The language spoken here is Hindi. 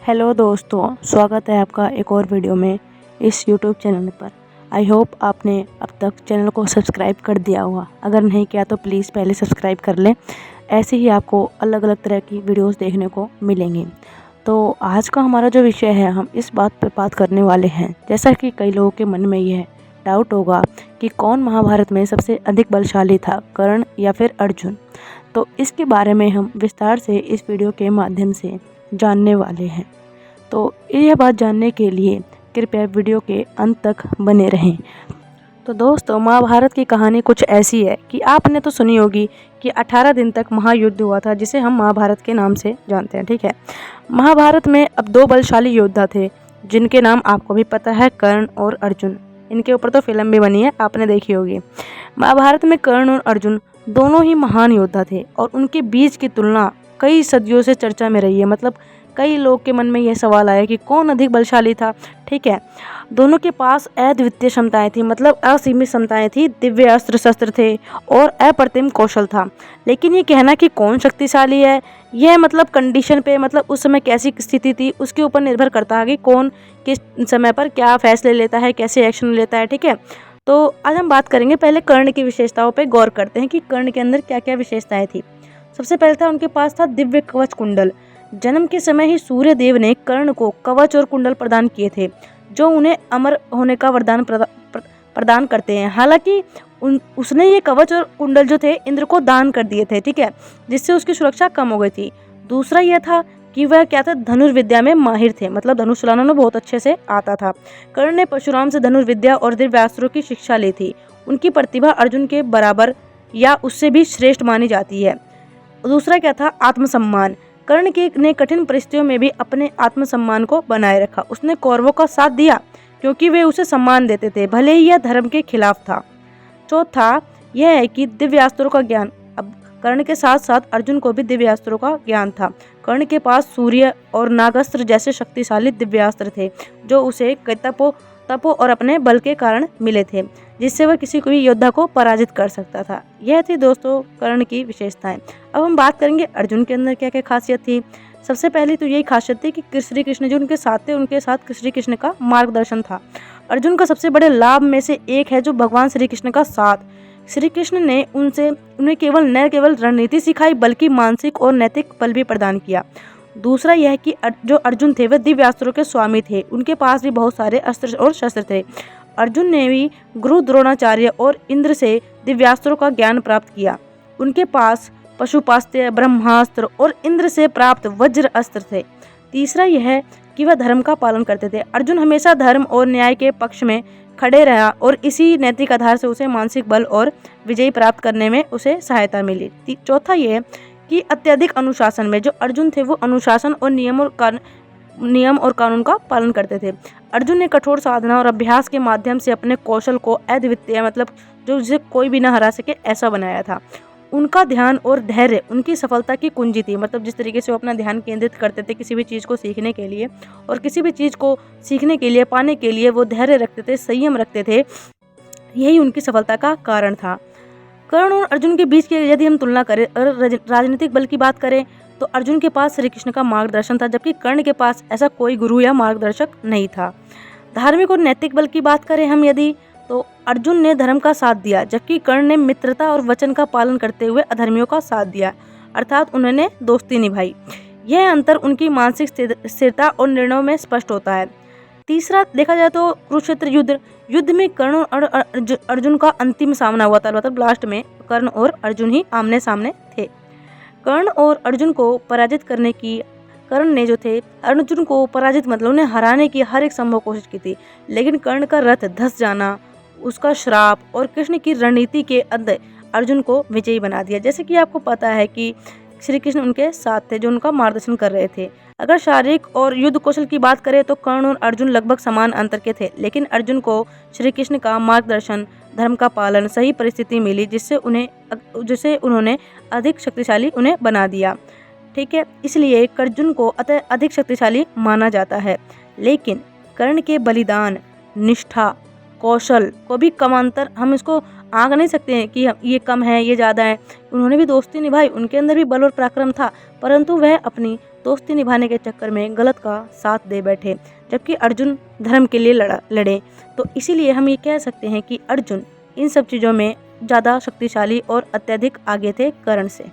हेलो दोस्तों, स्वागत है आपका एक और वीडियो में इस यूट्यूब चैनल पर। आई होप आपने अब तक चैनल को सब्सक्राइब कर दिया होगा। अगर नहीं किया तो प्लीज़ पहले सब्सक्राइब कर लें। ऐसे ही आपको अलग अलग तरह की वीडियोस देखने को मिलेंगी। तो आज का हमारा जो विषय है, हम इस बात पर बात करने वाले हैं। जैसा कि कई लोगों के मन में यह डाउट होगा कि कौन महाभारत में सबसे अधिक बलशाली था, कर्ण या फिर अर्जुन। तो इसके बारे में हम विस्तार से इस वीडियो के माध्यम से जानने वाले हैं। तो यह बात जानने के लिए कृपया वीडियो के अंत तक बने रहें। तो दोस्तों, महाभारत की कहानी कुछ ऐसी है कि आपने तो सुनी होगी कि 18 दिन तक महायुद्ध हुआ था, जिसे हम महाभारत के नाम से जानते हैं। ठीक है, महाभारत में अब दो बलशाली योद्धा थे जिनके नाम आपको भी पता है, कर्ण और अर्जुन। इनके ऊपर तो फिल्म भी बनी है, आपने देखी होगी। महाभारत में कर्ण और अर्जुन दोनों ही महान योद्धा थे और उनके बीच की तुलना कई सदियों से चर्चा में रही है। मतलब कई लोग के मन में यह सवाल आया कि कौन अधिक बलशाली था। ठीक है, दोनों के पास अद्वितीय क्षमताएं थी, मतलब असीमित क्षमताएं थी, दिव्य अस्त्र शस्त्र थे और अप्रतिम कौशल था। लेकिन ये कहना कि कौन शक्तिशाली है, यह मतलब कंडीशन पे, मतलब उस समय कैसी स्थिति थी उसके ऊपर निर्भर करता है कि कौन किस समय पर क्या फैसले लेता है, कैसे एक्शन लेता है। ठीक है, तो आज हम बात करेंगे, पहले कर्ण की विशेषताओं पर गौर करते हैं कि कर्ण के अंदर क्या क्या विशेषताएं थी। सबसे पहले था, उनके पास था दिव्य कवच कुंडल। जन्म के समय ही सूर्य देव ने कर्ण को कवच और कुंडल प्रदान किए थे, जो उन्हें अमर होने का वरदान प्रदान करते हैं। हालांकि उसने ये कवच और कुंडल जो थे इंद्र को दान कर दिए थे। ठीक है, जिससे उसकी सुरक्षा कम हो गई थी। दूसरा यह था कि वह क्या था, धनुर्विद्या में माहिर थे, मतलब धनुष चलाना उन्हें बहुत अच्छे से आता था। कर्ण ने परशुराम से धनुर्विद्या और दिव्यास्त्रों की शिक्षा ली थी। उनकी प्रतिभा अर्जुन के बराबर या उससे भी श्रेष्ठ मानी जाती है। दूसरा क्या था, आत्मसम्मान। कर्ण ने कठिन परिस्थितियों में भी अपने आत्मसम्मान को बनाए रखा। उसने कौरवों का साथ दिया क्योंकि वे उसे सम्मान देते थे, भले ही यह धर्म के खिलाफ था। चौथा यह है कि दिव्यास्त्रों का ज्ञान। अब कर्ण के साथ साथ अर्जुन को भी दिव्यास्त्रों का ज्ञान था। कर्ण के पास सूर्य और नागास्त्र जैसे शक्तिशाली दिव्यास्त्र थे, जो उसे तपो और अपने बल के कारण मिले थे, जिससे वह किसी को भी योद्धा को पराजित कर सकता था। यह थी दोस्तों कर्ण की विशेषताएं। अब हम बात करेंगे अर्जुन के अंदर क्या क्या खासियत थी। सबसे पहले तो यही खासियत थी कि श्री कृष्ण जो उनके साथ थे, उनके साथ श्री कृष्ण का मार्गदर्शन था। अर्जुन का सबसे बड़े लाभ में से एक है जो भगवान श्री कृष्ण का साथ। श्री कृष्ण ने उन्हें न केवल रणनीति सिखाई, बल्कि मानसिक और नैतिक बल भी प्रदान किया। दूसरा यह है कि जो अर्जुन थे वह दिव्यास्त्रों के स्वामी थे। उनके पास भी बहुत सारे अस्त्र और शस्त्र थे। अर्जुन ने भी गुरु द्रोणाचार्य और इंद्र से दिव्यास्त्रों का ज्ञान प्राप्त किया। उनके पास पशुपास्त्र, ब्रह्मास्त्र और इंद्र से प्राप्त वज्र अस्त्र थे। तीसरा यह है कि वह धर्म का पालन करते थे। अर्जुन हमेशा धर्म और न्याय के पक्ष में खड़े रहा और इसी नैतिक आधार से उसे मानसिक बल और विजय प्राप्त करने में उसे सहायता मिली। चौथा यह कि अत्यधिक अनुशासन में जो अर्जुन थे वो अनुशासन और नियम और कानून का पालन करते थे। अर्जुन ने कठोर साधना और अभ्यास के माध्यम से अपने कौशल को अद्वितीय, मतलब जो जिसे कोई भी ना हरा सके, ऐसा बनाया था। उनका ध्यान और धैर्य उनकी सफलता की कुंजी थी। मतलब जिस तरीके से वो अपना ध्यान केंद्रित करते थे किसी भी चीज़ को सीखने के लिए, और किसी भी चीज़ को सीखने के लिए, पाने के लिए वो धैर्य रखते थे, संयम रखते थे, यही उनकी सफलता का कारण था। कर्ण और अर्जुन के बीच की यदि हम तुलना करें और राजनीतिक बल की बात करें तो अर्जुन के पास श्री कृष्ण का मार्गदर्शन था, जबकि कर्ण के पास ऐसा कोई गुरु या मार्गदर्शक नहीं था। धार्मिक और नैतिक बल की बात करें हम यदि, तो अर्जुन ने धर्म का साथ दिया, जबकि कर्ण ने मित्रता और वचन का पालन करते हुए अधर्मियों का साथ दिया, अर्थात उन्होंने दोस्ती निभाई। यह अंतर उनकी मानसिक स्थिरता और निर्णयों में स्पष्ट होता है। तीसरा देखा जाए तो कुरुक्षेत्र युद्ध में कर्ण और अर्जुन का अंतिम सामना हुआ था। मतलब लास्ट में कर्ण और अर्जुन ही आमने सामने थे। कर्ण और अर्जुन को पराजित करने की, कर्ण ने जो थे अर्जुन को पराजित मतलब उन्हें हराने की हर एक संभव कोशिश की थी, लेकिन कर्ण का रथ धस जाना, उसका श्राप और कृष्ण की रणनीति के अंदर अर्जुन को विजयी बना दिया। जैसे कि आपको पता है कि श्री कृष्ण उनके साथ थे, जो उनका मार्गदर्शन कर रहे थे। अगर शारीरिक और युद्ध कौशल की बात करें तो कर्ण और अर्जुन लगभग समान अंतर के थे, लेकिन अर्जुन को श्री कृष्ण का मार्गदर्शन, धर्म का पालन, सही परिस्थिति मिली, जिससे उन्होंने अधिक शक्तिशाली उन्हें बना दिया। ठीक है, इसलिए अर्जुन को अतः अधिक शक्तिशाली माना जाता है। लेकिन कर्ण के बलिदान, निष्ठा, कौशल को भी कमांतर हम इसको आंक नहीं सकते हैं कि ये कम है ये ज़्यादा है। उन्होंने भी दोस्ती निभाई, उनके अंदर भी बल और पराक्रम था, परंतु वह अपनी दोस्ती निभाने के चक्कर में गलत का साथ दे बैठे, जबकि अर्जुन धर्म के लिए लड़े। तो इसीलिए हम ये कह सकते हैं कि अर्जुन इन सब चीज़ों में ज़्यादा शक्तिशाली और अत्यधिक आगे थे कर्ण से।